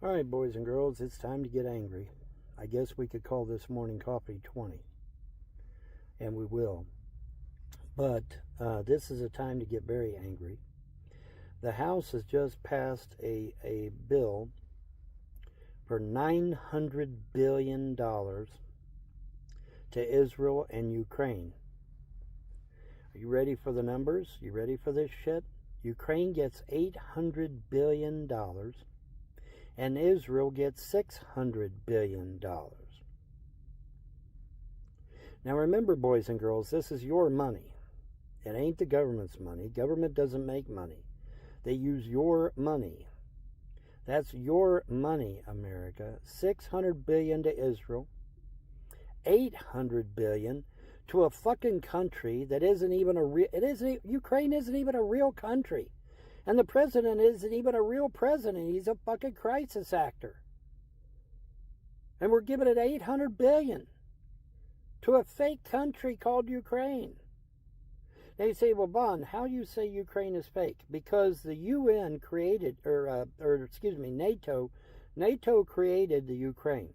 All right, boys and girls, it's time to get angry. I guess we could call this morning coffee 20, and we will. But this is a time to get very angry. The House has just passed a bill for $900 billion to Israel and Ukraine. Are you ready for the numbers? You ready for this shit? Ukraine gets $800 billion. And Israel gets $600 billion. Now remember, boys and girls, this is your money. It ain't the government's money. Government doesn't make money. They use your money. That's your money, America. $600 billion to Israel. $800 billion to a fucking country that isn't even a real... Ukraine isn't even a real country. And the president isn't even a real president. He's a fucking crisis actor. And we're giving it $800 billion to a fake country called Ukraine. Now you say, well, Bon, how do you say Ukraine is fake? Because the UN created, NATO created the Ukraine.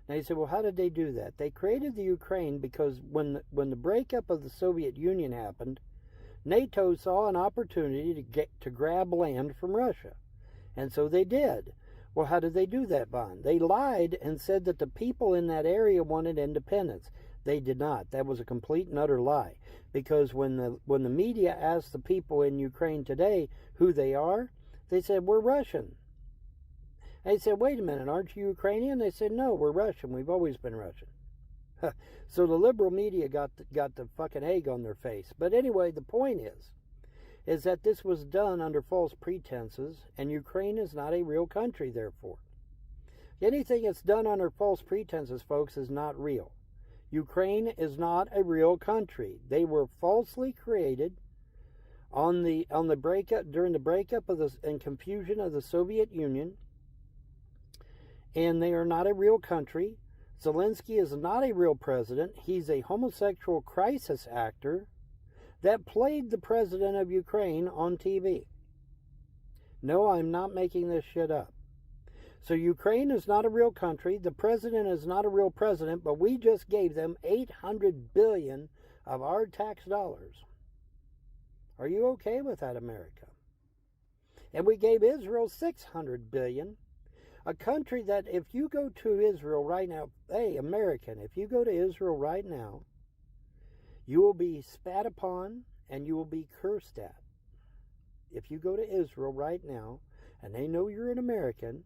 Now you say, well, how did they do that? They created the Ukraine because when the breakup of the Soviet Union happened, NATO saw an opportunity to grab land from Russia. And so they did. Well, how did they do that, Bon? They lied and said that the people in that area wanted independence. They did not. That was a complete and utter lie. Because when the media asked the people in Ukraine today who they are, they said, we're Russian. They said, wait a minute, aren't you Ukrainian? They said, no, we're Russian. We've always been Russian. So the liberal media got the fucking egg on their face. But anyway, the point is that this was done under false pretenses, and Ukraine is not a real country, therefore. Anything that's done under false pretenses, folks, is not real. Ukraine is not a real country. They were falsely created during the breakup of and confusion of the Soviet Union, and they are not a real country. Zelensky is not a real president. He's a homosexual crisis actor that played the president of Ukraine on TV. No, I'm not making this shit up. So Ukraine is not a real country. The president is not a real president, but we just gave them $800 billion of our tax dollars. Are you okay with that, America? And we gave Israel $600 billion. A country that if you go to Israel right now, hey, American, if you go to Israel right now, you will be spat upon and you will be cursed at. If you go to Israel right now and they know you're an American,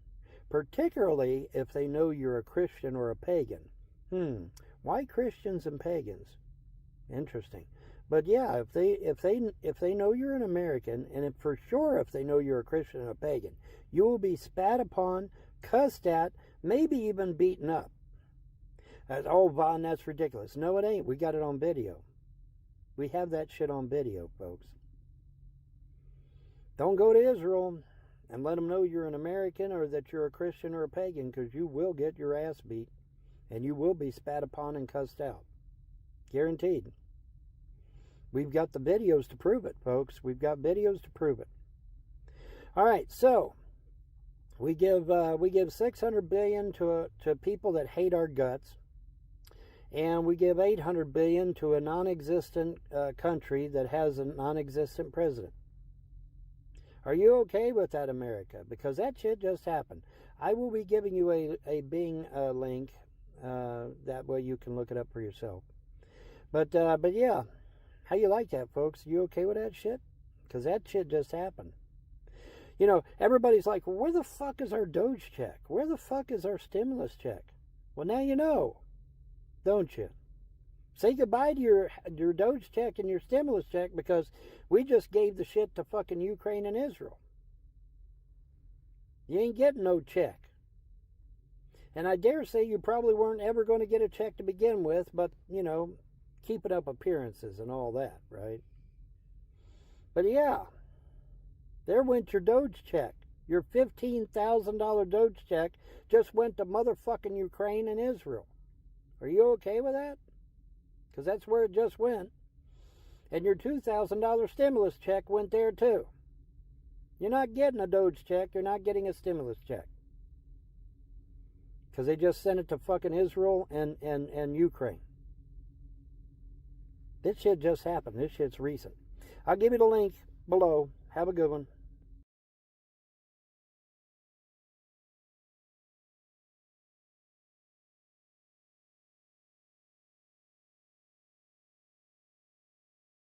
particularly if they know you're a Christian or a pagan. Why Christians and pagans? Interesting. But yeah, if they know you're an American, and for sure if they know you're a Christian and a pagan, you will be spat upon, cussed at, maybe even beaten up. Oh, Von, that's ridiculous. No, it ain't. We got it on video. We have that shit on video, folks. Don't go to Israel and let them know you're an American or that you're a Christian or a pagan, because you will get your ass beat and you will be spat upon and cussed out. Guaranteed. We've got the videos to prove it, folks. We've got videos to prove it. All right, so we give $600 billion to people that hate our guts, and we give $800 billion to a non-existent country that has a non-existent president. Are you okay with that, America? Because that shit just happened. I will be giving you a Bing link. That way you can look it up for yourself. But yeah. How you like that, folks? You okay with that shit? Because that shit just happened. You know, everybody's like, well, where the fuck is our Doge check? Where the fuck is our stimulus check? Well, now you know, don't you? Say goodbye to your Doge check and your stimulus check, because we just gave the shit to fucking Ukraine and Israel. You ain't getting no check. And I dare say you probably weren't ever going to get a check to begin with, but, you know, keeping up appearances and all that, right? But yeah, there went your Doge check. Your $15,000 Doge check just went to motherfucking Ukraine and Israel. Are you okay with that? Because that's where it just went. And your $2,000 stimulus check went there too. You're not getting a Doge check. You're not getting a stimulus check. because they just sent it to fucking Israel and Ukraine. This shit just happened. This shit's recent. I'll give you the link below. Have a good one.